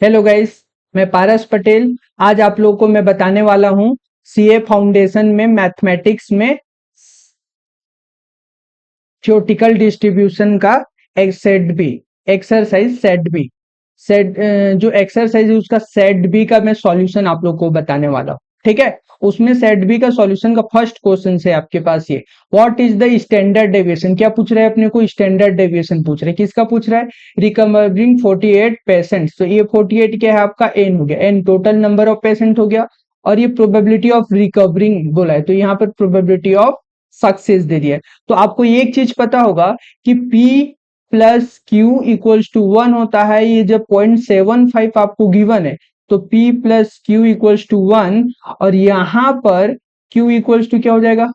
Hello guys, मैं पारस पटेल। आज आप लोगों को मैं बताने वाला हूं सीए फाउंडेशन में मैथमेटिक्स में थ्योरेटिकल डिस्ट्रीब्यूशन का एक set B exercise set B set जो एक्सरसाइज है उसका सेट बी का मैं सॉल्यूशन आप लोग को बताने वाला हूँ। ठीक है, उसमें सेट बी का सॉल्यूशन का फर्स्ट क्वेश्चन है आपके पास ये, what is the standard deviation. क्या पूछ रहा है अपने को? स्टैंडर्ड डेविएशन पूछ रहे हैं। किसका पूछ रहा है? Recovering 48 patient. तो ये 48 क्या है आपका? एन हो गया, n total number of patient हो गया। और ये प्रोबेबिलिटी ऑफ रिकवरिंग बोला है, तो यहाँ पर प्रोबेबिलिटी ऑफ सक्सेस दे दिया है। तो आपको एक चीज पता होगा कि P plus Q equals to 1 होता है। ये जब 0.75 आपको गिवन है तो P plus Q equals to 1, और यहां पर Q इक्वल्स टू क्या हो जाएगा?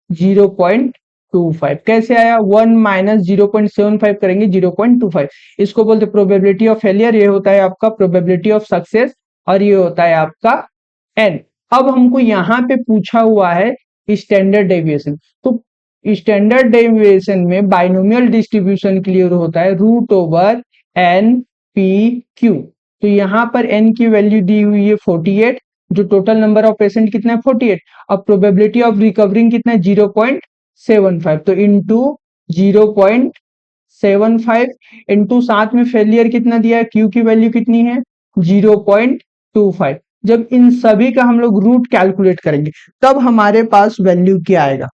0.25। कैसे आया? 1 माइनस 0.75 करेंगे 0.25। इसको बोलते प्रोबेबिलिटी ऑफ फेलियर। ये होता है आपका प्रोबेबिलिटी ऑफ सक्सेस, और ये होता है आपका एन। अब हमको यहाँ पे पूछा हुआ है स्टैंडर्ड डेविएशन। तो स्टैंडर्ड डेविएशन में बाइनोमियल डिस्ट्रीब्यूशन क्लियर होता है root over n p q. तो यहाँ पर एन की वैल्यू दी हुई है 48, जो टोटल नंबर ऑफ पेशेंट कितना है? 48। अब प्रोबेबिलिटी ऑफ रिकवरिंग कितना है? 0.75। तो इंटू 0.75 इंटू साथ में फेलियर कितना दिया है? क्यू की वैल्यू कितनी है? 0.25। जब इन सभी का हम लोग रूट कैलकुलेट करेंगे तब हमारे पास वैल्यू क्या आएगा,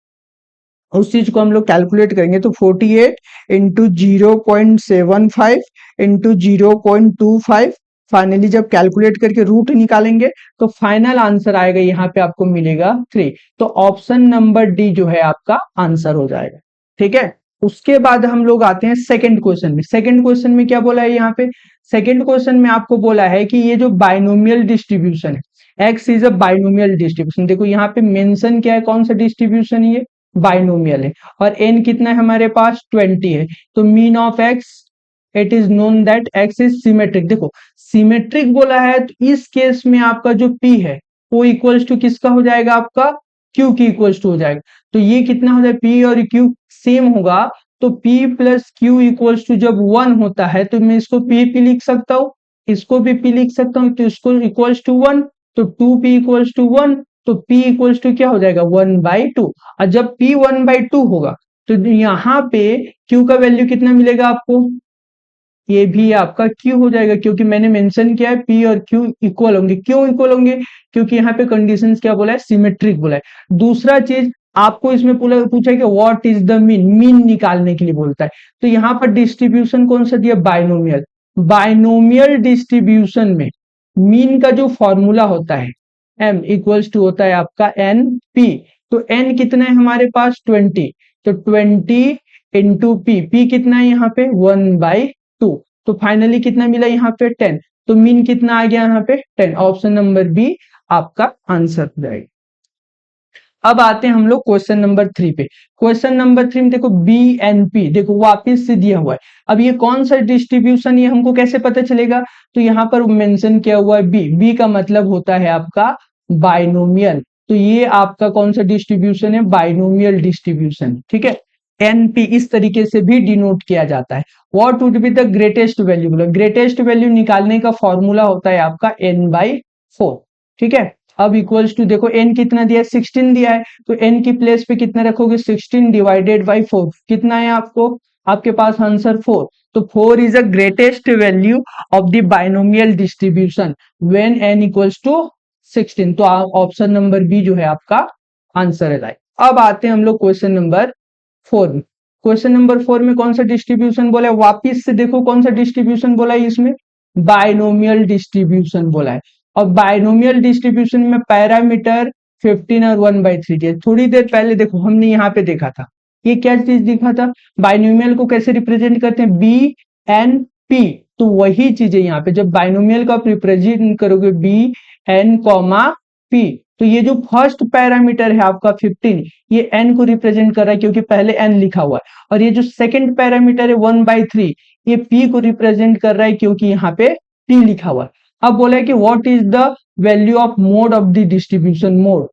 उस चीज को हम लोग कैलकुलेट करेंगे। तो 48 इंटू 0.75 इंटू 0.25, फाइनली जब कैलकुलेट करके रूट निकालेंगे तो फाइनल आंसर आएगा, यहाँ पे आपको मिलेगा 3। तो ऑप्शन नंबर डी जो है आपका आंसर हो जाएगा। ठीक है, उसके बाद हम लोग आते हैं सेकंड क्वेश्चन में। सेकंड क्वेश्चन में क्या बोला है यहाँ पे? सेकंड क्वेश्चन में आपको बोला है कि ये जो बाइनोमियल डिस्ट्रीब्यूशन है, x is a binomial distribution. देखो यहाँ पे मेंशन क्या है, कौन सा डिस्ट्रीब्यूशन ये? बाइनोमियल है। और एन कितना है हमारे पास? 20 है। तो mean of x, it is known that x is symmetric. देखो सिमेट्रिक बोला है तो इस केस में आपका जो पी है वो इक्वल्स टू किसका हो जाएगा? आपका क्यू की इक्वल्स टू हो जाएगा। तो ये कितना हो जाए? पी और क्यू सेम होगा। तो P plus Q equals to जब 1 होता है तो मैं इसको P लिख सकता हूँ, इसको भी P लिख सकता हूँ, तो इसको इक्वल्स टू 1। तो 2P इक्वल्स टू 1। तो P इक्वल्स टू क्या हो जाएगा? 1/2। और जब P 1/2 होगा तो यहाँ पे Q का वैल्यू कितना मिलेगा आपको? ये भी आपका Q हो जाएगा, क्योंकि मैंने मेंशन किया है P और Q इक्वल होंगे। क्यों इक्वल होंगे? क्योंकि यहाँ पे कंडीशंस क्या बोला है? सिमेट्रिक बोला है। दूसरा चीज आपको इसमें पूछा है कि what is the mean, mean निकालने के लिए बोलता है। तो यहाँ पर डिस्ट्रीब्यूशन कौन सा दिया? बाइनोमियल। बाइनोमियल डिस्ट्रीब्यूशन में मीन का जो फॉर्मूला होता है m इक्वल्स टू होता है आपका एन पी। तो n कितना है हमारे पास? 20। तो 20 इंटू पी कितना है यहाँ पे? 1/2। तो फाइनली कितना मिला यहाँ पे? 10। तो मीन कितना आ गया यहाँ पे? 10। ऑप्शन नंबर बी आपका आंसर हो जाएगा। अब आते हैं हम लोग क्वेश्चन नंबर 3 पे। क्वेश्चन नंबर 3 में देखो बी एन पी, देखो वापिस से दिया हुआ है। अब ये कौन सा डिस्ट्रीब्यूशन, ये हमको कैसे पता चलेगा? तो यहाँ पर मेंशन किया हुआ है बी। बी का मतलब होता है आपका बाइनोमियल। तो ये आपका कौन सा डिस्ट्रीब्यूशन है? Binomial distribution. ठीक है, एनपी इस तरीके से भी डिनोट किया जाता है। What would be the greatest value? Greatest value निकालने का फॉर्मूला होता है आपका n/4। ठीक है, अब इक्वल्स टू देखो n कितना दिया है? 16 दिया है। तो n की प्लेस पे कितना रखोगे? 16 डिवाइडेड बाई 4। कितना है आपको? आपके पास आंसर 4। तो 4 is the greatest value of the binomial distribution when n equals to 16। तो ऑप्शन नंबर बी जो है आपका आंसर है राइट। अब आते हैं हम लोग क्वेश्चन नंबर 4 में। क्वेश्चन नंबर 4 में कौन सा डिस्ट्रीब्यूशन बोला है? वापिस से देखो कौन सा डिस्ट्रीब्यूशन बोला है इसमें? बाइनोमियल डिस्ट्रीब्यूशन बोला है। और बाइनोमियल डिस्ट्रीब्यूशन में पैरामीटर 15 और 1/3 दिया। थोड़ी देर पहले देखो हमने यहाँ पे देखा था, ये क्या चीज दिखा था? बाइनोमियल को कैसे रिप्रेजेंट करते हैं? B n p. तो वही चीज है यहाँ पे, जब बाइनोमियल का आप रिप्रेजेंट करोगे बी एन कॉमा पी, तो ये जो फर्स्ट पैरामीटर है आपका 15, ये n को रिप्रेजेंट कर रहा है क्योंकि पहले n लिखा हुआ है। और ये जो सेकंड पैरामीटर है 1/3, ये p को रिप्रेजेंट कर रहा है क्योंकि यहाँ पे p लिखा हुआ है। अब बोला है कि what is the value of mode of the distribution, mode.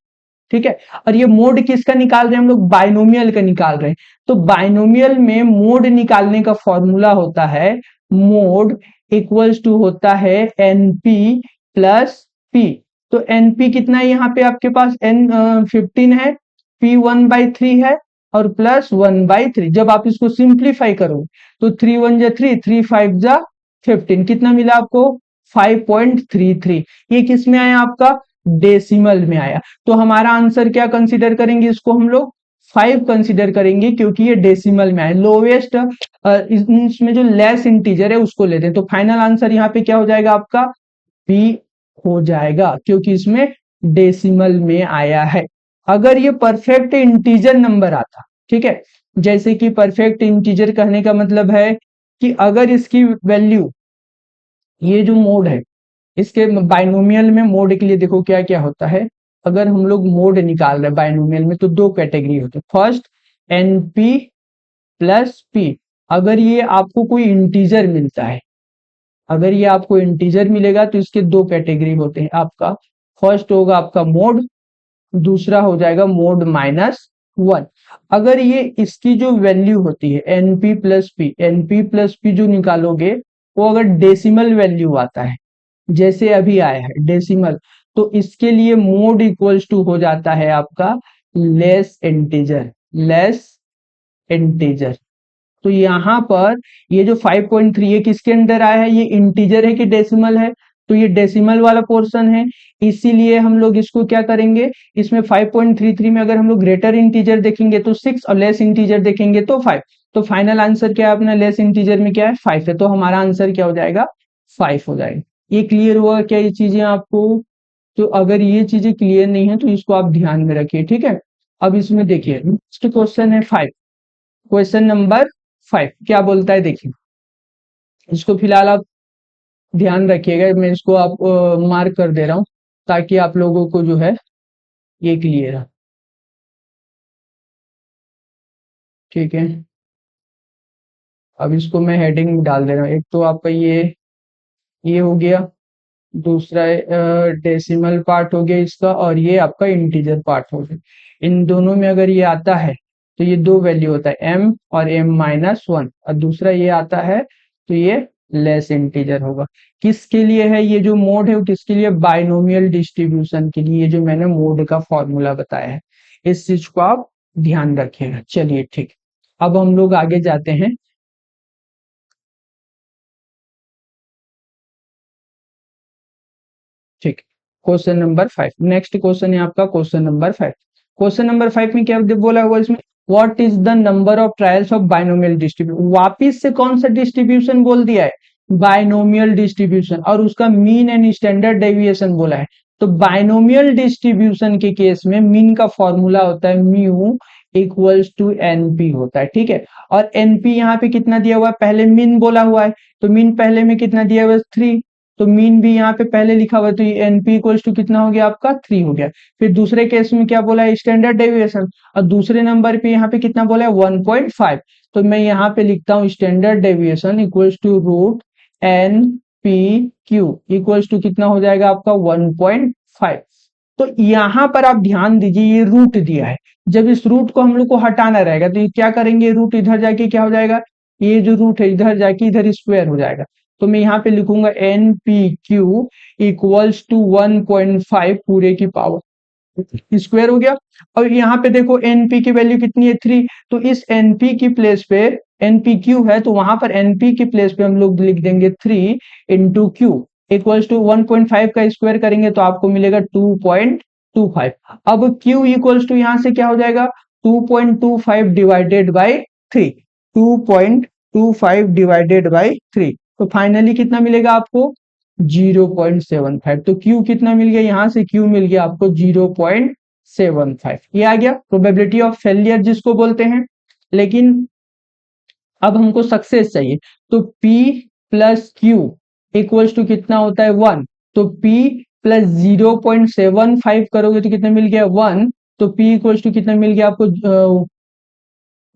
ठीक है, और ये मोड किसका निकाल रहे हैं हम लोग? बाइनोमियल का निकाल रहे हैं। तो बाइनोमियल में मोड निकालने का फॉर्मूला होता है मोड इक्वल्स टू होता है NP प्लस P। तो NP कितना है यहाँ पे आपके पास N 15 है, P 1/3 है और प्लस 1/3। जब आप इसको सिंप्लीफाई करो तो 3 1 जा 3, 3 5 जा 15, कितना मिला आपको 5.33। ये किस में आया आपका डेसिमल में आया। तो हमारा आंसर क्या कंसीडर करेंगे, इसको हम लोग 5 कंसीडर करेंगे क्योंकि ये डेसिमल में आया। लोवेस्ट इसमें जो लेस इंटीजर है उसको लेते हैं। तो फाइनल आंसर यहाँ पे क्या हो जाएगा आपका बी हो जाएगा क्योंकि इसमें डेसिमल में आया है। अगर ये परफेक्ट इंटीजर नंबर आता, ठीक है, जैसे कि परफेक्ट इंटीजर कहने का मतलब है कि अगर इसकी वैल्यू, ये जो मोड है इसके बाइनोमियल में मोड के लिए देखो क्या क्या होता है। अगर हम लोग मोड निकाल रहे हैं बाइनोमियल में तो दो कैटेगरी होती है। First NP plus P। अगर ये आपको कोई इंटीजर मिलता है, अगर ये आपको इंटीजर मिलेगा तो इसके दो कैटेगरी होते हैं आपका। फर्स्ट होगा आपका मोड, दूसरा हो जाएगा मोड -1। अगर ये इसकी जो वैल्यू होती है NP plus P, NP plus P जो निकालोगे वो अगर डेसिमल वैल्यू आता है, जैसे अभी आया है डेसिमल, तो इसके लिए मोड इक्वल्स टू हो जाता है आपका लेस इंटीजर, लेस इंटीजर। तो यहाँ पर ये जो 5.3 ये किसके अंडर आया है, ये इंटीजर है कि डेसिमल है, तो ये डेसिमल वाला पोर्शन है। इसीलिए हम लोग इसको क्या करेंगे, इसमें 5.33 में अगर हम लोग ग्रेटर इंटीजर देखेंगे तो 6 और लेस इंटीजर देखेंगे तो 5। तो फाइनल आंसर क्या है अपना, लेस इंटीजर में क्या है 5 है, तो हमारा आंसर क्या हो जाएगा 5 हो जाएगा। ये क्लियर हुआ क्या ये चीजें आपको। तो अगर ये चीजें क्लियर नहीं है तो इसको आप ध्यान में रखिए, ठीक है। अब इसमें देखिए नेक्स्ट क्वेश्चन है 5, क्वेश्चन नंबर 5 क्या बोलता है देखिए। इसको फिलहाल आप ध्यान रखिएगा, मैं इसको आप मार्क कर दे रहा हूं ताकि आप लोगों को जो है ये क्लियर है, ठीक है। अब इसको मैं हेडिंग डाल दे रहा हूँ। एक तो आपका ये हो गया, दूसरा डेसिमल पार्ट हो गया इसका, और ये आपका इंटीजर पार्ट हो गया। इन दोनों में अगर ये आता है तो ये दो वैल्यू होता है M और M-1, और दूसरा ये आता है तो ये लेस इंटीजर होगा। किसके लिए है ये जो मोड है वो किसके लिए, बाइनोमियल डिस्ट्रीब्यूशन के लिए, जो मैंने मोड का फॉर्मूला बताया है। इस चीज को आप ध्यान रखिएगा। चलिए ठीक, अब हम लोग आगे जाते हैं। ठीक, क्वेश्चन नंबर 5, नेक्स्ट क्वेश्चन है आपका क्वेश्चन नंबर 5। क्वेश्चन नंबर 5 में क्या बोला हुआ इसमें, what is the number of trials of binomial distribution. वापिस से कौन सा डिस्ट्रीब्यूशन बोल दिया है, बाइनोमियल डिस्ट्रीब्यूशन, और उसका मीन एंड स्टैंडर्ड डेविएशन बोला है। तो बाइनोमियल डिस्ट्रीब्यूशन के केस में मीन का फॉर्मूला होता है म्यू इक्वल्स टू NP होता है, ठीक है। और NP यहाँ पे कितना दिया हुआ है, पहले मीन बोला हुआ है, तो मीन पहले में कितना दिया हुआ है 3, तो मीन भी यहाँ पे पहले लिखा हुआ है, तो ये NP इक्वल्स टू कितना हो गया आपका 3 हो गया। फिर दूसरे केस में क्या बोला है, स्टैंडर्ड डेविएशन, और दूसरे नंबर पे यहाँ पे कितना बोला है 1.5। तो मैं यहाँ पे लिखता हूँ standard deviation equals to root NPQ equals to कितना हो जाएगा आपका 1.5। तो यहाँ पर आप ध्यान दीजिए, ये रूट दिया है, जब इस रूट को हम लोग को हटाना रहेगा तो ये क्या करेंगे, रूट इधर जाके क्या हो जाएगा, ये जो रूट है इधर जाके इधर स्क्वायर हो जाएगा। तो मैं यहाँ पे लिखूंगा NPQ इक्वल्स टू 1.5 पूरे की पावर स्क्वायर हो गया। और यहाँ पे देखो NP की वैल्यू कितनी है 3, तो इस NP की प्लेस पे NPQ है, तो वहां पर NP की प्लेस पे हम लोग लिख देंगे 3 इंटू Q इक्वल्स टू 1.5 का स्क्वायर करेंगे तो आपको मिलेगा 2.25। अब Q इक्वल्स टू यहाँ से क्या हो जाएगा 2.25 डिवाइडेड बाई 3, 2.25 डिवाइडेड बाई 3, तो फाइनली कितना मिलेगा आपको 0.75। तो Q कितना मिल गया, यहां से Q मिल गया आपको 0.75। ये आ गया प्रोबेबिलिटी ऑफ फेलियर जिसको बोलते हैं। लेकिन अब हमको सक्सेस चाहिए, तो P plus Q equals to कितना होता है 1, तो P प्लस 0.75 करोगे तो कितना मिल गया 1, तो P इक्वल्स टू कितना मिल गया आपको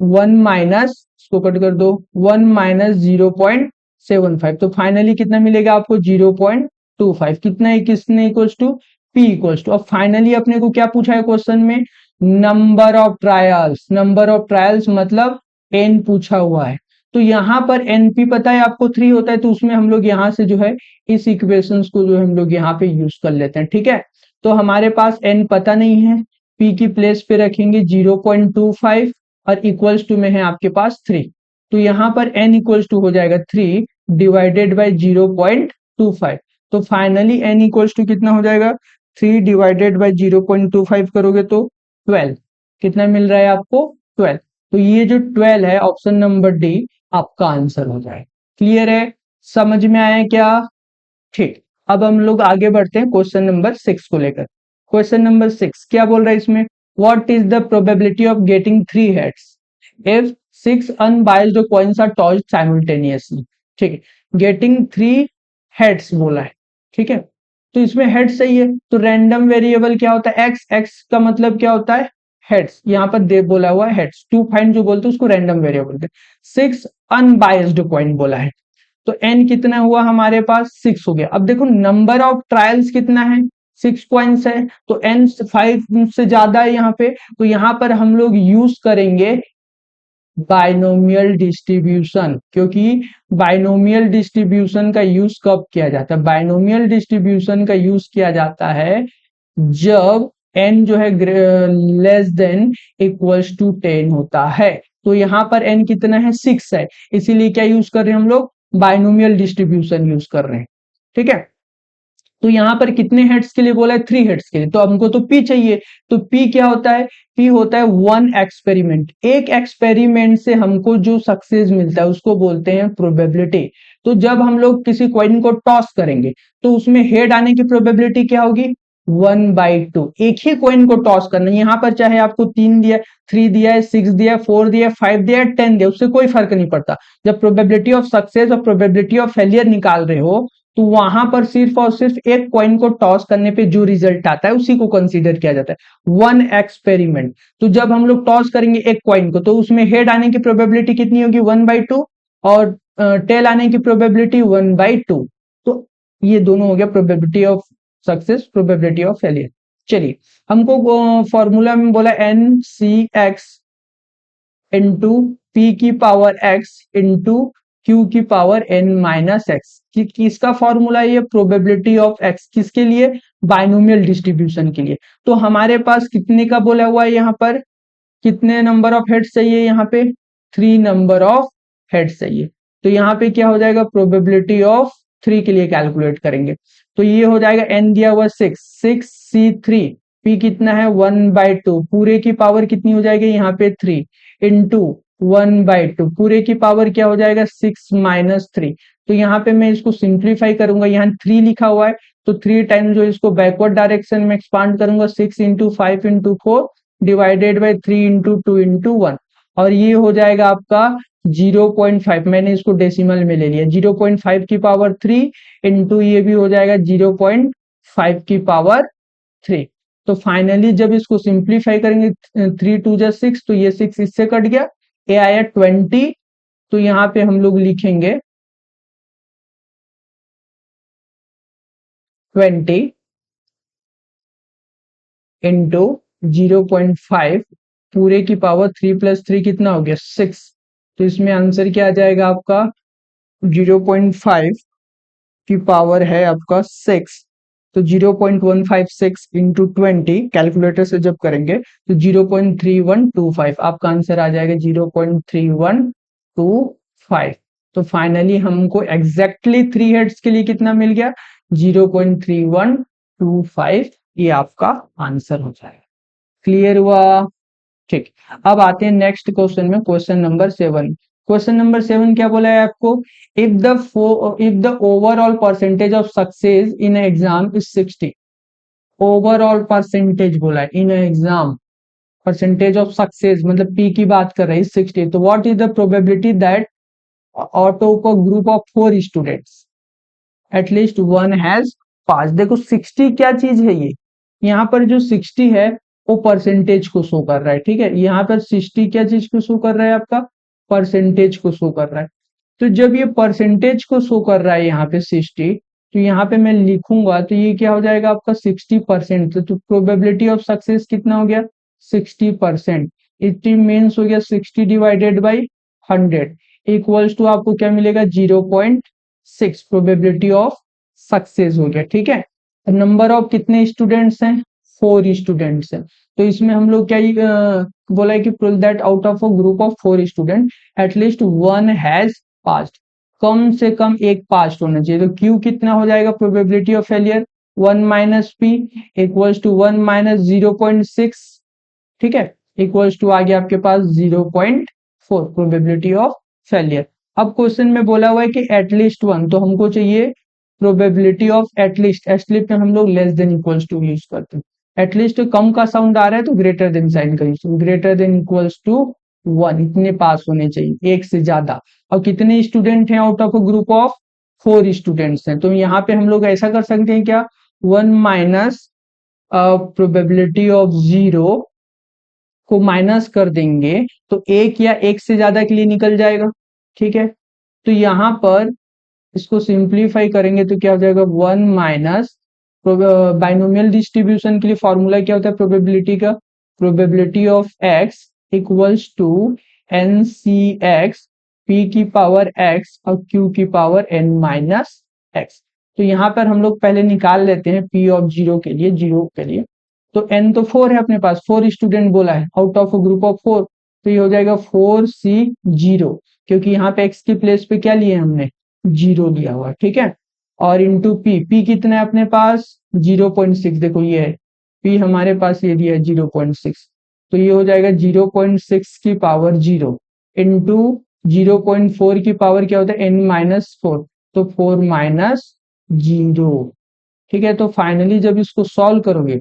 1 माइनस, इसको कट कर दो, 1 माइनस 0.75, तो फाइनली कितना मिलेगा आपको 0.25। कितना है, किसने equals to P equals to. अब फाइनली अपने को क्या पूछा है क्वेश्चन में, number of trials, number of trials मतलब N पूछा हुआ है। तो यहाँ पर एनपी पता है आपको 3 होता है, तो उसमें हम लोग यहाँ से जो है इस इक्वेशंस को जो हम लोग यहाँ पे यूज कर लेते हैं, ठीक है। तो हमारे पास एन पता नहीं है, पी की प्लेस पे रखेंगे 0.25 और इक्वल्स टू में है आपके पास 3, तो यहाँ पर एन इक्वल्स टू हो जाएगा 3 डिवाइडेड बाई 0.25। तो फाइनली एन इक्वल्स टू कितना हो जाएगा, 3 डिवाइडेड बाई 0.25 करोगे तो 12, कितना मिल रहा है आपको 12। तो ये जो 12 है ऑप्शन नंबर डी आपका आंसर हो जाए। क्लियर है, समझ में आया क्या? ठीक, अब हम लोग आगे बढ़ते हैं क्वेश्चन नंबर 6 को लेकर। क्वेश्चन नंबर 6 क्या बोल रहा है इसमें, what is the probability of getting 3 heads if 6 unbiased coins are tossed simultaneously. ठीक है, गेटिंग 3 हेड्स बोला है, ठीक है। तो इसमें हेड सही है, तो रैंडम वेरिएबल क्या होता है एक्स, एक्स का मतलब क्या होता है हेड्स, यहाँ पर दे बोला हुआ है हेड्स, टू फाइंड जो बोलते हैं उसको रैंडम वेरिएबल बोलते हैं। 6 अनबायस्ड कॉइन बोला है, तो n कितना हुआ हमारे पास 6 हो गया। अब देखो नंबर ऑफ ट्रायल्स कितना है, 6 पॉइंट्स है, तो n 5 से ज्यादा है यहाँ पे, तो यहाँ पर हम लोग यूज करेंगे बाइनोमियल डिस्ट्रीब्यूशन, क्योंकि बाइनोमियल डिस्ट्रीब्यूशन का यूज कब किया जाता है, बाइनोमियल डिस्ट्रीब्यूशन का यूज किया जाता है जब n जो है लेस देन इक्वल्स टू 10 होता है। तो यहाँ पर n कितना है 6 है, इसीलिए क्या यूज कर रहे हैं हम लोग, बाइनोमियल डिस्ट्रीब्यूशन यूज कर रहे हैं, ठीक है। तो यहाँ पर कितने हेड्स के लिए बोला है, 3 हेड्स के लिए, तो हमको तो पी चाहिए, तो पी क्या होता है, पी होता है 1 एक्सपेरिमेंट, एक एक्सपेरिमेंट से हमको जो सक्सेस मिलता है उसको बोलते हैं प्रोबेबिलिटी। तो जब हम लोग किसी कॉइन को टॉस करेंगे तो उसमें हेड आने की प्रोबेबिलिटी क्या होगी, 1/2। एक ही कॉइन को टॉस करना, यहाँ पर चाहे आपको 3 दिया, 3 दिया है, 6 दिया है, 4 दिया है, 5 दिया है, 10 दिया, उससे कोई फर्क नहीं पड़ता। जब प्रोबेबिलिटी ऑफ सक्सेस और प्रोबेबिलिटी ऑफ फेलियर निकाल रहे हो तो वहां पर सिर्फ और सिर्फ एक कॉइन को टॉस करने पे जो रिजल्ट आता है उसी को कंसीडर किया जाता है 1 एक्सपेरिमेंट। तो जब हम लोग टॉस करेंगे एक कॉइन को तो उसमें हेड आने की प्रोबेबिलिटी कितनी होगी 1/2 और टेल आने की प्रोबेबिलिटी 1/2। तो ये दोनों हो गया probability of success, probability of failure. चलिए, हमको फॉर्मूला में बोला NCX इंटू पी की पावर x इंटू क्यू की पावर n-x, किसका फॉर्मूला है ये, प्रोबेबिलिटी ऑफ x, किसके लिए, बाइनोमियल डिस्ट्रीब्यूशन के लिए। तो हमारे पास कितने का बोला हुआ है यहाँ पर, कितने नंबर ऑफ हेड्स चाहिए यहाँ पे, 3 नंबर ऑफ हेड्स चाहिए। तो यहाँ पे क्या हो जाएगा, प्रोबेबिलिटी ऑफ 3 के लिए कैलकुलेट करेंगे, तो ये हो जाएगा n दिया हुआ 6C3, p कितना है 1/2, पूरे की पावर कितनी हो जाएगी यहाँ पे 3 इंटू 1/2, पूरे की पावर क्या हो जाएगा 6 - 3। तो यहाँ पे मैं इसको सिंप्लीफाई करूंगा, यहाँ 3 लिखा हुआ है तो 3 टाइम जो इसको बैकवर्ड डायरेक्शन में एक्सपांड करूंगा, 6 × 5 × 4 डिवाइडेड बाई 3 × 2 × 1, और ये हो जाएगा आपका 0.5, मैंने इसको डेसिमल में ले लिया, 0.5 की पावर 3 इंटू ये भी हो जाएगा 0.5 की पावर 3। तो फाइनली जब इसको सिंप्लीफाई करेंगे 3 × 2 = 6, तो ये 6 इससे कट गया, ए आया 20। तो यहाँ पे हम लोग लिखेंगे 20 इंटू 0.5, पूरे की पावर 3 + 3 कितना हो गया 6। तो इसमें आंसर क्या आ जाएगा आपका, 0.5 की पावर है आपका 6, तो 0.156 इंटू 20 कैलकुलेटर से जब करेंगे तो 0.3125, आपका आंसर आ जाएगा 0.3125। तो फाइनली हमको एग्जैक्टली 3 हेड्स के लिए कितना मिल गया, 0.3125, ये आपका आंसर हो जाएगा। क्लियर हुआ? ठीक, अब आते हैं नेक्स्ट क्वेश्चन में, क्वेश्चन नंबर 7। क्वेश्चन नंबर 7 क्या बोला है आपको, if the overall percentage of success in exam is 60, overall percentage बोला है in exam, percentage of success मतलब पी की बात कर रहे हैं 60, तो what is the probability that out of a group of 4 students at least one has pass. देखो 60 क्या चीज है, ये यहाँ पर जो 60 है वो परसेंटेज को शो कर रहा है, ठीक है। यहाँ पर 60 क्या चीज को शो कर रहा है, आपका परसेंटेज को शो कर रहा है। तो जब ये परसेंटेज को शो कर रहा है यहाँ पे 60, तो यहाँ पे मैं लिखूंगा तो ये क्या हो जाएगा आपका 60%। तो प्रोबेबिलिटी ऑफ सक्सेस कितना हो गया 60%, इट मीन्स हो गया 60 डिवाइडेड बाई 100। इक्वल्स टू आपको क्या मिलेगा 0.6 प्रोबेबिलिटी ऑफ सक्सेस हो गया। ठीक है, नंबर ऑफ कितने स्टूडेंट्स हैं 4 स्टूडेंट्स हैं। तो इसमें हम लोग क्या बोला है कि prove that out of a group of 4 student at least one has passed, कम से कम एक पास होना चाहिए। तो क्यू कितना हो जाएगा probability of failure 1 minus P equals to 1 minus 0.6। ठीक है, इक्वल्स टू आ गया आपके पास 0.4 प्रोबेबिलिटी ऑफ फेलियर। अब क्वेश्चन में बोला हुआ है कि एटलीस्ट वन, तो हमको चाहिए प्रोबेबिलिटी ऑफ एटलीस्ट। एटलीस्ट में हम लोग less than equals to use करते हैं। एटलीस्ट कम का साउंड आ रहा है तो ग्रेटर देन साइन का use, greater than equals to 1, इतने पास होने चाहिए, एक से ज्यादा। और कितने स्टूडेंट हैं out of a group of 4 students हैं, तो यहाँ पे हम लोग ऐसा कर सकते हैं क्या 1 माइनस प्रोबेबिलिटी ऑफ 0 को माइनस कर देंगे तो एक या एक से ज्यादा के लिए निकल जाएगा। ठीक है, तो यहां पर इसको सिंप्लीफाई करेंगे तो क्या हो जाएगा 1 माइनस, बाइनोमियल डिस्ट्रीब्यूशन के लिए फॉर्मूला क्या होता है प्रोबेबिलिटी का, probability of x equals to n C x p की पावर एक्स और क्यू की पावर एन माइनस एक्स। तो यहाँ पर हम लोग पहले निकाल लेते हैं पी ऑफ जीरो के लिए, जीरो के लिए। तो एन तो 4 है अपने पास, 4 स्टूडेंट बोला है आउट ऑफ ग्रुप ऑफ 4, तो ये हो जाएगा 4C0, क्योंकि यहाँ पे एक्स की प्लेस पे क्या लिए हमने 0 लिया हुआ। ठीक है, और इंटू पी, पी कितना है अपने पास 0.6, देखो ये है पी हमारे पास, ये दिया है 0.6, तो ये हो जाएगा 0.6 की पावर 0 इंटू 0.4 की पावर क्या होता है n माइनस 4, तो 4 माइनस 0। ठीक है, तो फाइनली जब इसको सॉल्व करोगे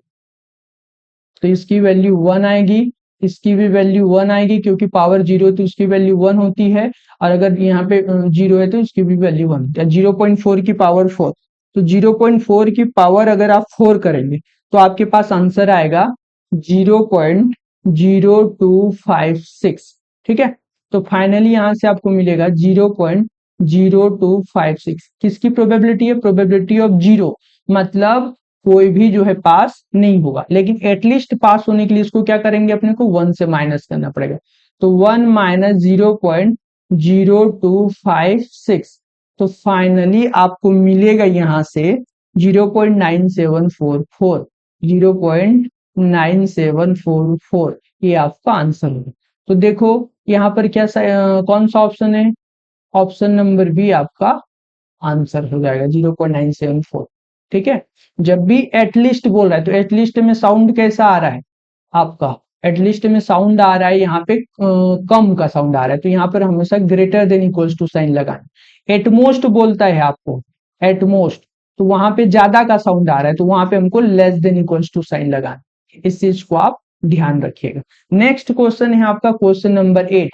तो इसकी वैल्यू 1 आएगी, इसकी भी वैल्यू 1 आएगी, क्योंकि पावर 0 तो उसकी वैल्यू 1 होती है, और अगर यहाँ पे 0 है तो इसकी भी वैल्यू 1 होती है। 0.4 की पावर 4, तो 0.4 की पावर अगर आप 4 करेंगे तो आपके पास आंसर आएगा 0.0256। ठीक है, तो फाइनली यहां से आपको मिलेगा 0.0256। किसकी प्रोबेबिलिटी है, प्रोबेबिलिटी ऑफ 0, मतलब कोई भी जो है पास नहीं होगा, लेकिन एटलीस्ट पास होने के लिए इसको क्या करेंगे अपने को 1 से माइनस करना पड़ेगा। तो 1 माइनस 0.0256, तो फाइनली आपको मिलेगा यहां से 0.9744, 0.9744, ये आपका आंसर होगा। तो देखो यहाँ पर क्या कौन सा ऑप्शन है, ऑप्शन नंबर बी आपका आंसर हो जाएगा 0.974। ठीक है, जब भी एटलीस्ट बोल रहा है तो एटलीस्ट में साउंड कैसा आ रहा है आपका, एटलीस्ट में साउंड आ रहा है यहाँ पे कम का साउंड आ रहा है, तो यहाँ पर हमेशा greater than equals to sign लगाना। एटमोस्ट बोलता है आपको, एटमोस्ट, तो वहां पे ज्यादा का साउंड आ रहा है तो वहां पे हमको less than equals to sign लगाना। इस चीज को आप ध्यान रखिएगा। नेक्स्ट क्वेश्चन है आपका क्वेश्चन नंबर 8।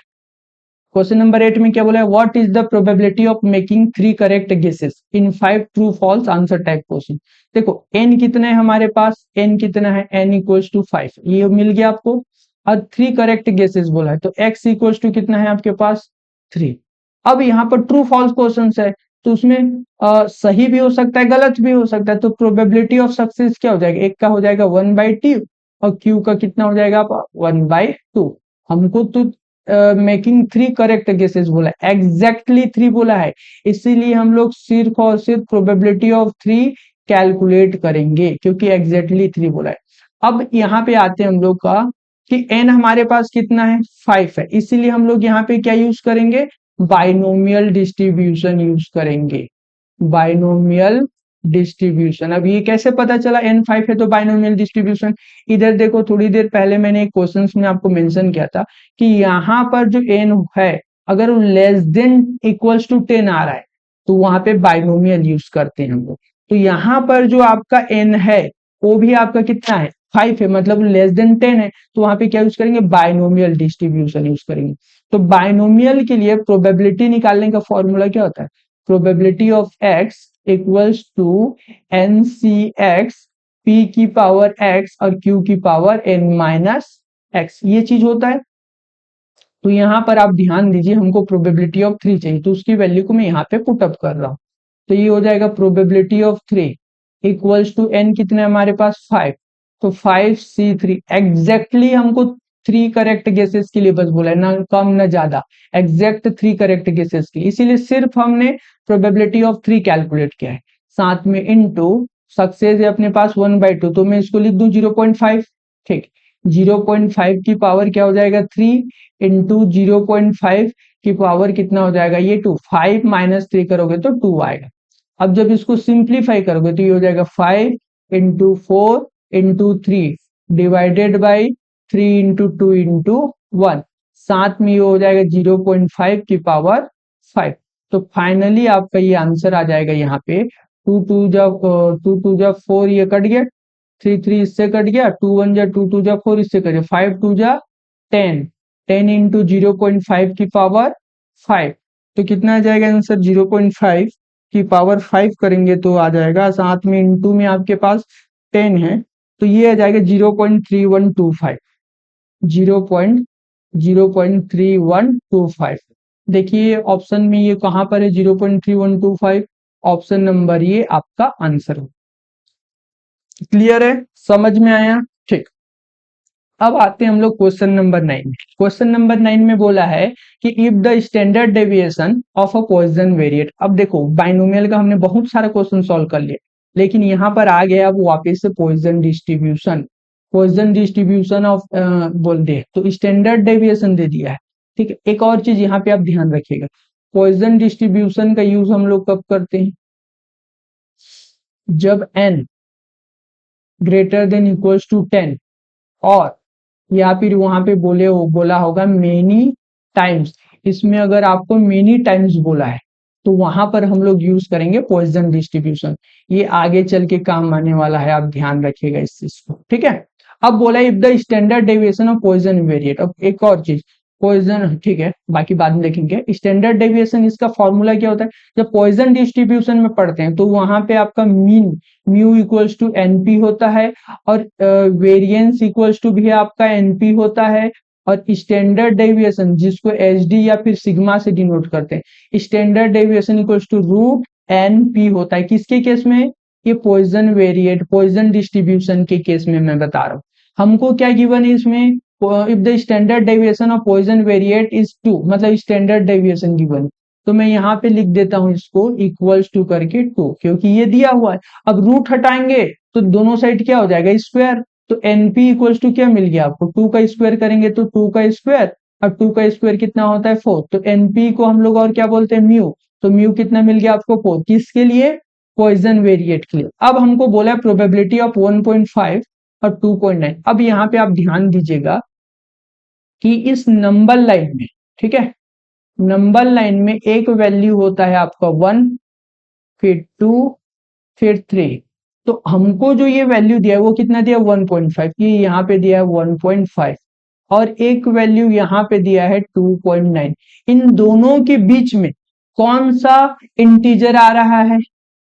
क्वेश्चन नंबर 8 में क्या बोला है, what is the probability of making 3 correct guesses in 5 true false answer type question. देखो n कितना है हमारे पास, n कितना है, n इक्वल्स टू 5, ये मिल गया आपको, और 3 करेक्ट गेसेस बोला है तो x इक्वल्स टू कितना है आपके पास 3। अब यहाँ पर ट्रू फॉल्स क्वेश्चन है तो उसमें सही भी हो सकता है गलत भी हो सकता है, तो प्रोबेबिलिटी ऑफ सक्सेस क्या हो जाएगा, एक का हो जाएगा 1/2 और q का कितना हो जाएगा 1/2। हमको तो मेकिंग 3 करेक्ट गेसेस बोला है, एग्जैक्टली 3 बोला है, इसीलिए हम लोग सिर्फ और सिर्फ प्रोबेबिलिटी ऑफ 3 कैलकुलेट करेंगे, क्योंकि एग्जैक्टली 3 बोला है। अब यहाँ पे आते हैं हम लोग का कि n हमारे पास कितना है 5 है, इसीलिए हम लोग यहाँ पे क्या यूज करेंगे, बाइनोमियल डिस्ट्रीब्यूशन यूज करेंगे, बाइनोमियल डिस्ट्रीब्यूशन। अब ये कैसे पता चला n5 है तो बाइनोमियल डिस्ट्रीब्यूशन, इधर देखो थोड़ी देर पहले मैंने एक क्वेश्चन में आपको मेंशन किया था कि यहाँ पर जो n है अगर वो लेस देन इक्वल्स टू 10 आ रहा है तो वहां पे बाइनोमियल यूज करते हैं हम लोग। तो यहाँ पर जो आपका n है वो भी आपका कितना है 5 है, मतलब लेस देन 10 है, तो वहां पे क्या यूज करेंगे, बाइनोमियल डिस्ट्रीब्यूशन यूज करेंगे। तो बाइनोमियल के लिए प्रोबेबिलिटी निकालने का फॉर्मूला क्या होता है, probability of x equals to n C x p की पावर x और q की पावर n माइनस x, ये चीज होता है। तो यहाँ पर आप ध्यान दीजिए, हमको प्रोबेबिलिटी ऑफ 3 चाहिए तो उसकी वैल्यू को मैं यहाँ पे पुट अप कर रहा हूँ। तो ये हो जाएगा probability of 3 equals to n कितना है हमारे पास 5, तो 5C3 एग्जैक्टली हमको 3 करेक्ट गेसेस के लिए बस बोला है, ना कम ना ज्यादा, एग्जैक्ट 3 करेक्ट गेसेस के लिए, इसीलिए सिर्फ हमने प्रोबेबिलिटी ऑफ 3 कैलकुलेट किया है। साथ में इनटू सक्सेस है अपने पास 1/2, तो मैं इसको लिख दूं 0.5। ठीक, 0.5 की पावर क्या हो जाएगा 3 इंटू 0.5 की पावर कितना हो जाएगा ये 2, 5 माइनस 3 करोगे तो 2 आएगा। अब जब इसको सिंप्लीफाई करोगे तो ये हो जाएगा 5 into 4 into 3 divided by 3 into 2 into 1, साथ में ये हो जाएगा 0.5 की पावर 5। तो फाइनली आपका ये आंसर आ जाएगा यहाँ पे 2 2 जा 4, ये कट गया, 3 3 इससे कट गया, 2 1 जा 2 2 जा 4 इससे कट गया, 5 2 जा 10, 10 इंटू 0.5 की पावर 5, तो कितना आ जाएगा आंसर 0.5 की पावर 5 करेंगे तो आ जाएगा, साथ में इंटू में आपके पास 10 है, तो ये आ जाएगा 0.3125, 0.3125। देखिए ऑप्शन में ये कहां पर है 0.3125, ऑप्शन नंबर ये आपका आंसर हो। क्लियर है, समझ में आया? ठीक, अब आते हैं हम लोग क्वेश्चन नंबर 9 में। क्वेश्चन नंबर 9 में बोला है कि if the standard deviation of a Poisson variate. अब देखो बाइनोमियल का हमने बहुत सारा क्वेश्चन सॉल्व कर लिया, लेकिन यहाँ पर आ गया अब वापस से Poisson distribution, Poisson distribution of बोल दे तो स्टैंडर्ड डेविएशन दे दिया है। ठीक है, एक और चीज यहाँ पे आप ध्यान रखिएगा, पॉइजन डिस्ट्रीब्यूशन का यूज हम लोग कब करते हैं, जब n greater than equals to 10 और या फिर वहां पे बोला होगा मेनी टाइम्स। इसमें अगर आपको मेनी टाइम्स बोला है तो वहां पर हम लोग यूज करेंगे पॉइजन डिस्ट्रीब्यूशन, ये आगे चल के काम आने वाला है, आप ध्यान रखिएगा इस चीज को। ठीक है, अब बोला if the standard deviation of Poisson variate. अब एक और चीज पॉइजन, ठीक है बाकी बाद में देखेंगे, स्टैंडर्ड डेविएशन इसका फॉर्मूला क्या होता है, जब पॉइजन डिस्ट्रीब्यूशन में पढ़ते हैं तो वहां पे आपका mean mu equals to n p होता है, और वेरिएंस इक्वल्स टू भी आपका एनपी होता है, और स्टैंडर्ड डेविएशन जिसको एचडी या फिर सिग्मा से डिनोट करते हैं, standard deviation equals to root n p होता है। किसके केस में, ये पॉइजन वेरिएट पॉइजन डिस्ट्रीब्यूशन के केस में मैं बता रहा हूँ। हमको क्या गिवन है इसमें, if the standard deviation of Poisson variate is 2, मतलब स्टैंडर्ड डेविएशन गिवन, तो मैं यहाँ पे लिख देता हूँ इसको इक्वल्स टू करके 2, क्योंकि ये दिया हुआ है। अब रूट हटाएंगे तो दोनों साइड क्या हो जाएगा स्क्वायर, तो एनपी इक्वल्स टू क्या मिल गया आपको, 2 का स्क्वायर करेंगे तो 2 का स्क्वायर, अब 2 का स्क्वायर कितना होता है 4, तो एनपी को हम लोग और क्या बोलते हैं म्यू, तो म्यू कितना मिल गया आपको 4, किसके लिए, पॉइजन वेरिएट के लिए। अब हमको बोला है प्रोबेबिलिटी ऑफ 1.5 और 2.9। अब यहाँ पे आप ध्यान दीजिएगा कि इस नंबर लाइन में, ठीक है, नंबर लाइन में एक वैल्यू होता है आपका 1, फिर 2, फिर 3, तो हमको जो ये वैल्यू दिया है वो कितना दिया 1.5, ये यहाँ पे दिया है 1.5, और एक वैल्यू यहाँ पे दिया है 2.9। इन दोनों के बीच में कौन सा इंटीजर आ रहा है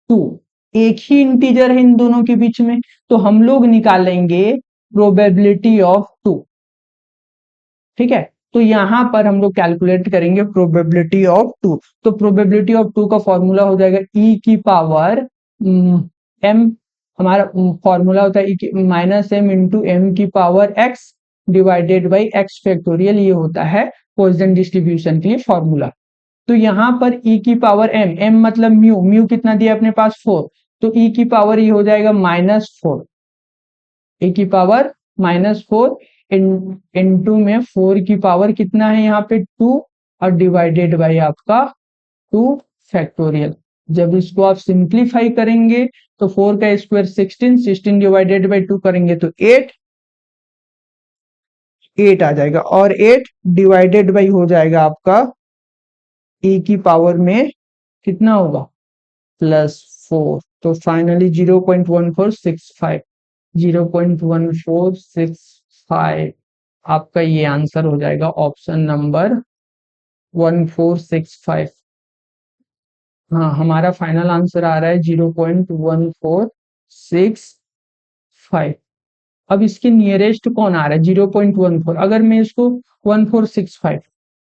2, एक ही इंटीजर है इन दोनों के बीच में, तो हम लोग निकालेंगे प्रोबेबिलिटी ऑफ 2। ठीक है, तो यहां पर हम लोग कैलकुलेट करेंगे प्रोबेबिलिटी ऑफ 2, तो प्रोबेबिलिटी ऑफ 2 का फॉर्मूला हो जाएगा ई की पावर एम, हमारा फॉर्मूला होता है माइनस एम इंटू एम की power x divided by x factorial, ये होता है पॉइजन डिस्ट्रीब्यूशन के लिए फॉर्मूला। तो यहाँ पर ई की पावर एम, एम मतलब म्यू, म्यू कितना दिया अपने पास 4, तो ई की पावर ये हो जाएगा -4, ए की पावर -4 इंटू में 4 की पावर कितना है यहाँ पे 2, और डिवाइडेड बाई आपका 2 फैक्टोरियल। जब इसको आप सिंप्लीफाई करेंगे तो 4 का स्क्वायर 16, 16 डिवाइडेड बाई 2 करेंगे तो 8 आ जाएगा, और 8 डिवाइडेड बाई हो जाएगा आपका e की पावर में कितना होगा +4, तो फाइनली 0.1465, 0.1465 आपका ये आंसर हो जाएगा ऑप्शन नंबर 1465। हाँ, हमारा फाइनल आंसर आ रहा है 0.1465। अब इसके नियरेस्ट कौन आ रहा है 0.14, अगर मैं इसको 1465,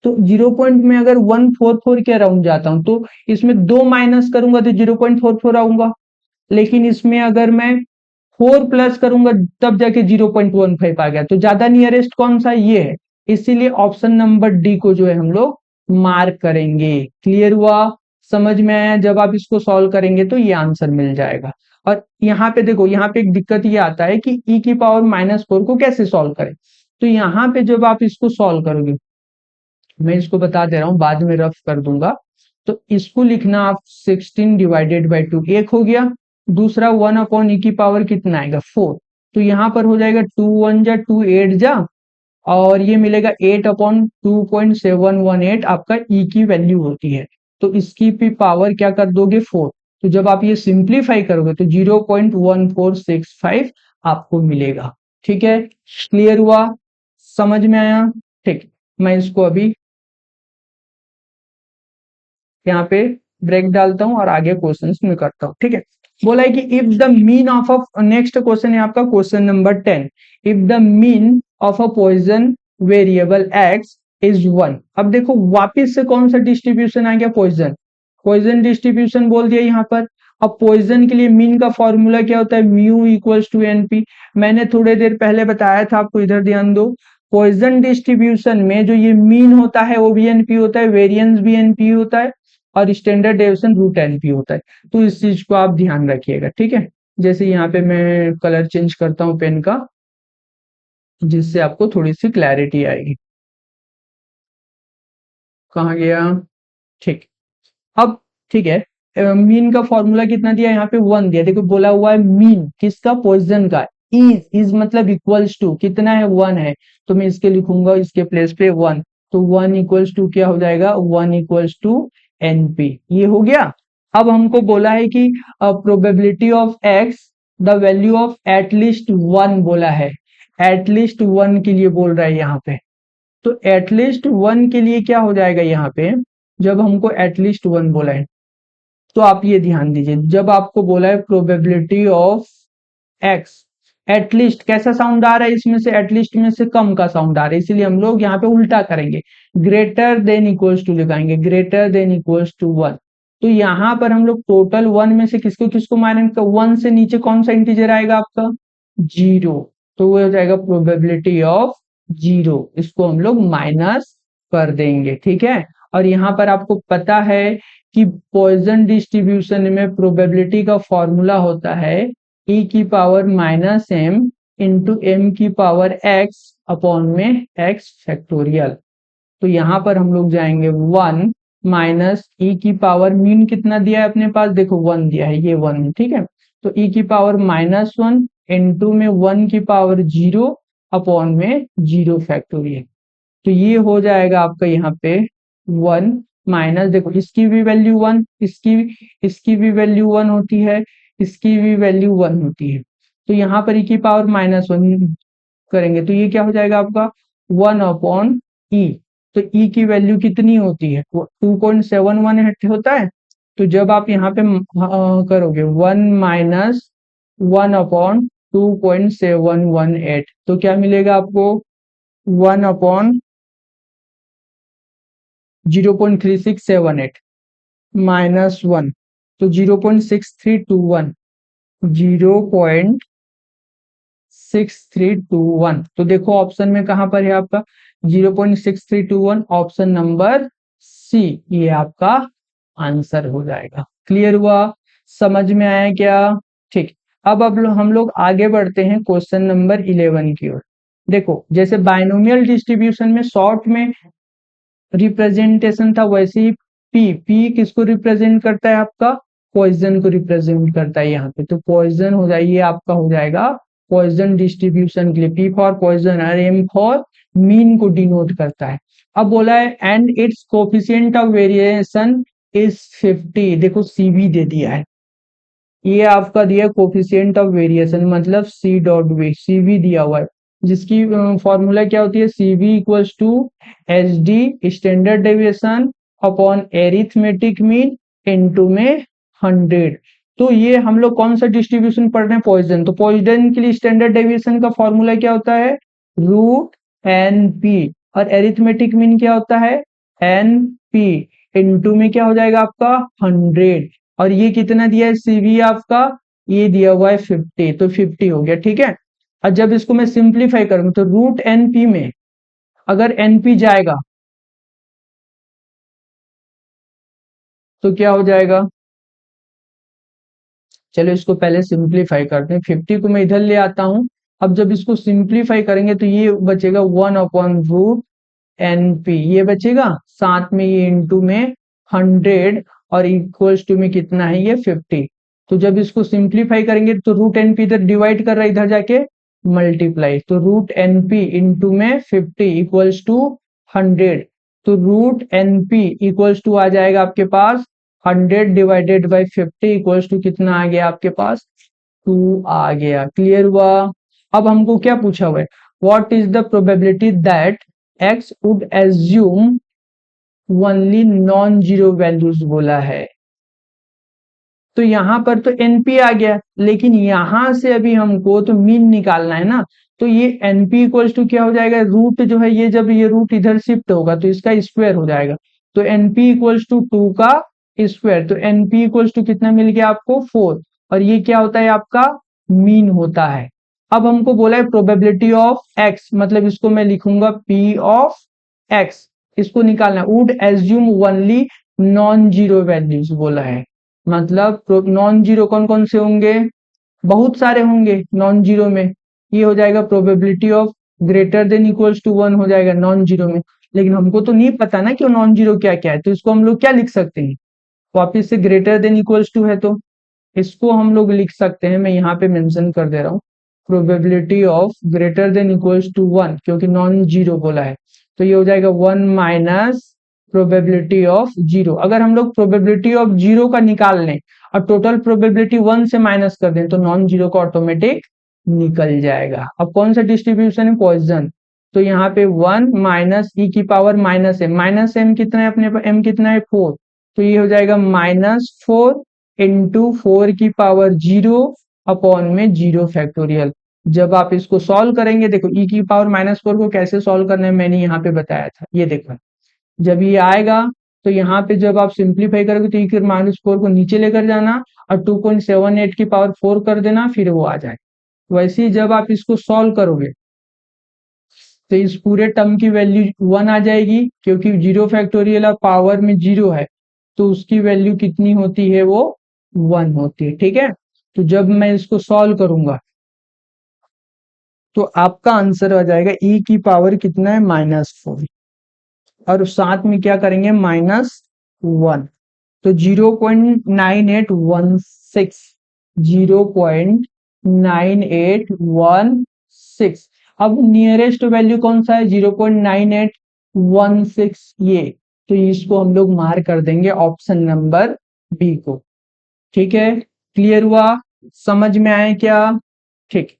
तो 0 पॉइंट में अगर 144 के अराउंड जाता हूं तो इसमें 2 माइनस करूंगा तो 0.44 आऊंगा, लेकिन इसमें अगर मैं 4 प्लस करूंगा तब जाके 0.15 आ गया, तो ज्यादा नियरेस्ट कौन सा ये है, इसीलिए ऑप्शन नंबर डी को जो है हम लोग मार्क करेंगे। क्लियर हुआ, समझ में आया? जब आप इसको सॉल्व करेंगे तो ये आंसर मिल जाएगा। और यहाँ पे देखो, यहाँ पे एक दिक्कत ये आता है कि e की पावर -4 को कैसे सॉल्व करें। तो यहाँ पे जब आप इसको सॉल्व करोगे, मैं इसको बता दे रहा हूँ, बाद में रफ कर दूंगा। तो इसको लिखना आप 16 डिवाइडेड बाई 2, एक हो गया। दूसरा 1 अपॉन ई की पावर कितना आएगा 4, तो यहाँ पर हो जाएगा 2 1 जा 2 8 जा, और ये मिलेगा 8 अपॉन 2.718 आपका ई की वैल्यू होती है। तो इसकी भी पावर क्या कर दोगे 4, तो जब आप ये सिंप्लीफाई करोगे तो 0.1465 आपको मिलेगा। ठीक है, क्लियर हुआ, समझ में आया? ठीक, मैं इसको अभी यहाँ पे ब्रेक डालता हूं और आगे क्वेश्चंस में करता हूं। ठीक है, बोला है कि if the mean of a, next question है आपका question number 10, if the mean of a Poisson variable x is 1। अब देखो वापिस से कौन सा डिस्ट्रीब्यूशन आ गया, पॉइजन, पॉइजन डिस्ट्रीब्यूशन बोल दिया यहाँ पर। अब पॉइजन के लिए मीन का फॉर्मूला क्या होता है, म्यू इक्वल्स टू एनपी। मैंने थोड़ी देर पहले बताया था आपको, इधर ध्यान दो। पॉइजन डिस्ट्रीब्यूशन में जो ये मीन होता है वो भी एनपी होता है, वेरिएंस भी एनपी होता है, और स्टैंडर्ड डेविएशन रूट एनपी होता है। तो इस चीज को आप ध्यान रखिएगा। ठीक है, जैसे यहाँ पे मैं कलर चेंज करता हूँ पेन का, जिससे आपको थोड़ी सी क्लैरिटी आएगी। कहाँ गया, ठीक। अब ठीक है, मीन का फॉर्मूला कितना दिया, यहाँ पे 1 दिया। देखो बोला हुआ है मीन किसका, पॉइजन का। इज मतलब इक्वल्स टू कितना है, 1 है, तो मैं इसके लिखूंगा इसके प्लेस पे 1। तो 1 इक्वल्स टू क्या हो जाएगा, 1 इक्वल्स टू एनपी, ये हो गया। अब हमको बोला है कि probability of x, the value of at least 1 बोला है, एटलीस्ट 1 के लिए बोल रहा है यहाँ पे। तो एटलीस्ट 1 के लिए क्या हो जाएगा यहाँ पे, जब हमको एटलीस्ट 1 बोला है, तो आप ये ध्यान दीजिए, जब आपको बोला है प्रोबेबिलिटी ऑफ एक्स, एटलीस्ट कैसा साउंड आ रहा है इसमें से, एटलीस्ट में से कम का साउंड आ रहा है, इसीलिए हम लोग यहाँ पे उल्टा करेंगे, ग्रेटर देन इक्वल्स टू लगाएंगे, ग्रेटर देन इक्वल्स टू 1। तो यहाँ पर हम लोग टोटल 1 में से किसको किसको माइनस, 1 से नीचे कौन सा इंटीजर आएगा आपका, 0। तो वो हो जाएगा प्रोबेबिलिटी ऑफ 0, इसको हम लोग माइनस कर देंगे। ठीक है, और यहाँ पर आपको पता है कि पॉइजन डिस्ट्रीब्यूशन में प्रोबेबिलिटी का फॉर्मूला होता है e की पावर -m इंटू m की पावर x अपॉन में x फैक्टोरियल। तो यहाँ पर हम लोग जाएंगे 1 माइनस e की पावर, मीन कितना दिया है अपने पास, देखो 1 दिया है, ये 1 है। ठीक है, तो e की पावर -1 इंटू में 1 की पावर 0 अपॉन में 0 फैक्टोरियल। तो ये हो जाएगा आपका यहाँ पे 1 माइनस, देखो इसकी भी वैल्यू 1, इसकी भी वैल्यू 1 होती है, इसकी भी वैल्यू 1 होती है। तो यहाँ पर e की पावर -1 करेंगे तो ये क्या हो जाएगा आपका 1 अपॉन ई। तो e की वैल्यू कितनी होती है, 2.71 होता है। तो जब आप यहाँ पे करोगे 1 माइनस 1 अपॉन 2.718, तो क्या मिलेगा आपको 1 अपॉन 0.3678 माइनस 1, तो 0.6321, 0.6321। तो देखो ऑप्शन में कहां पर है आपका 0.6321, ऑप्शन नंबर सी, ये आपका आंसर हो जाएगा। क्लियर हुआ, समझ में आया क्या? ठीक, अब हम लोग आगे बढ़ते हैं क्वेश्चन नंबर 11 की ओर। देखो जैसे बाइनोमियल डिस्ट्रीब्यूशन में शॉर्ट में रिप्रेजेंटेशन था, वैसे ही पी किसको रिप्रेजेंट करता है, आपका पॉइजन को रिप्रेजेंट करता है यहाँ पे। तो पॉइजन हो जाए, ये आपका हो जाएगा पॉइजन डिस्ट्रीब्यूशन के लिए पी फॉर पॉइजन और एम फॉर मीन को डिनोट करता है। अब बोला है and it's coefficient of variation is 50, देखो सीवी दे दिया है, ये आपका दिया कोफिशिएंट ऑफ वेरिएशन मतलब सी डॉट वी, सीवी दिया हुआ है, जिसकी फॉर्मूला क्या होती है, CV equals to H D standard deviation upon arithmetic mean into में 100। तो ये हम लोग कौन सा डिस्ट्रीब्यूशन पढ़ रहे हैं, पॉइजन। तो पॉइजन के लिए स्टैंडर्ड डेविएशन का फॉर्मूला क्या होता है, रूट एन पी, और एरिथमेटिक मीन क्या होता है, एन पी इनटू में क्या हो जाएगा आपका 100। और ये कितना दिया है, सीवी आपका ये दिया हुआ है 50, तो 50 हो गया, ठीक है। और जब इसको मैं सिंप्लीफाई करूंगा तो रूट एनपी में अगर एनपी जाएगा तो क्या हो जाएगा, चलो इसको पहले सिंप्लीफाई करते हैं। 50 को मैं इधर ले आता हूं। अब जब इसको सिंप्लीफाई करेंगे तो ये बचेगा 1/रूट एनपी, ये बचेगा, साथ में ये इंटू में 100 और इक्वल्स टू में कितना है ये 50। तो जब इसको सिंप्लीफाई करेंगे तो रूट एनपी इधर डिवाइड कर रहा है, इधर जाके मल्टीप्लाई, तो रूट एनपी इंटू में 50 इक्वल्स टू 100। तो रूट एनपी इक्वल्स टू आ जाएगा आपके पास 100 डिवाइडेड बाई 50 इक्वल्स टू कितना आ गया आपके पास, 2 आ गया। क्लियर हुआ। अब हमको क्या पूछा हुआ है, what is the probability that x would assume only non zero values बोला है। तो यहां पर तो एनपी आ गया, लेकिन यहां से अभी हमको तो मीन निकालना है ना। तो ये एनपी इक्वल्स टू क्या हो जाएगा, रूट जो है ये जब ये रूट इधर शिफ्ट होगा तो इसका स्क्वायर हो जाएगा। तो एनपी इक्वल्स टू 2 का स्क्वायर, तो एनपी इक्वल्स टू कितना मिल गया आपको 4, और ये क्या होता है आपका मीन होता है। अब हमको बोला है प्रोबेबिलिटी ऑफ एक्स, मतलब इसको मैं लिखूंगा पी ऑफ एक्स, इसको निकालना है। Would assume only non zero values बोला है, मतलब नॉन जीरो कौन कौन से होंगे, बहुत सारे होंगे नॉन जीरो में। ये हो जाएगा probability of greater than equals to 1 हो जाएगा नॉन जीरो में। लेकिन हमको तो नहीं पता ना कि नॉन जीरो क्या क्या है, तो इसको हम लोग क्या लिख सकते हैं, वापिस से ग्रेटर देन इक्वल्स टू है तो इसको हम लोग लिख सकते हैं, मैं यहाँ पे मेंशन कर दे रहा हूँ, probability of greater than equals to 1, क्योंकि नॉन जीरो बोला है। तो ये हो जाएगा 1 माइनस प्रोबेबिलिटी ऑफ जीरो। अगर हम लोग प्रोबेबिलिटी ऑफ जीरो का निकाल लें और टोटल प्रोबेबिलिटी 1 से माइनस कर दें तो नॉन जीरो का ऑटोमेटिक निकल जाएगा। अब कौन सा डिस्ट्रीब्यूशन है, पॉइजन। तो यहाँ पे 1 माइनस ई की power minus m, minus m कितना है अपने पास, एम कितना है 4, तो ये हो जाएगा -4 इंटू 4 की पावर 0 अपॉन में 0 फैक्टोरियल। जब आप इसको सॉल्व करेंगे, देखो ई की पावर -4 को कैसे सॉल्व करना है मैंने यहाँ पे बताया था, ये देखो जब ये आएगा तो यहाँ पे जब आप सिंप्लीफाई करोगे तो ई की -4 को नीचे लेकर जाना और 2.78 की पावर 4 कर देना, फिर वो आ जाए। वैसे ही जब आप इसको सॉल्व करोगे तो इस पूरे टर्म की वैल्यू 1 आ जाएगी, क्योंकि 0 फैक्टोरियल और पावर में 0 है तो उसकी वैल्यू कितनी होती है, वो 1 होती है, ठीक है। तो जब मैं इसको सॉल्व करूंगा तो आपका आंसर आ जाएगा ई की पावर कितना है -4, और साथ में क्या करेंगे -1, तो 0.9816, 0.9816। अब नियरेस्ट वैल्यू कौन सा है, 0.9816, ये, तो इसको हम लोग मार्क कर देंगे ऑप्शन नंबर बी को। ठीक है, क्लियर हुआ, समझ में आए क्या, ठीक।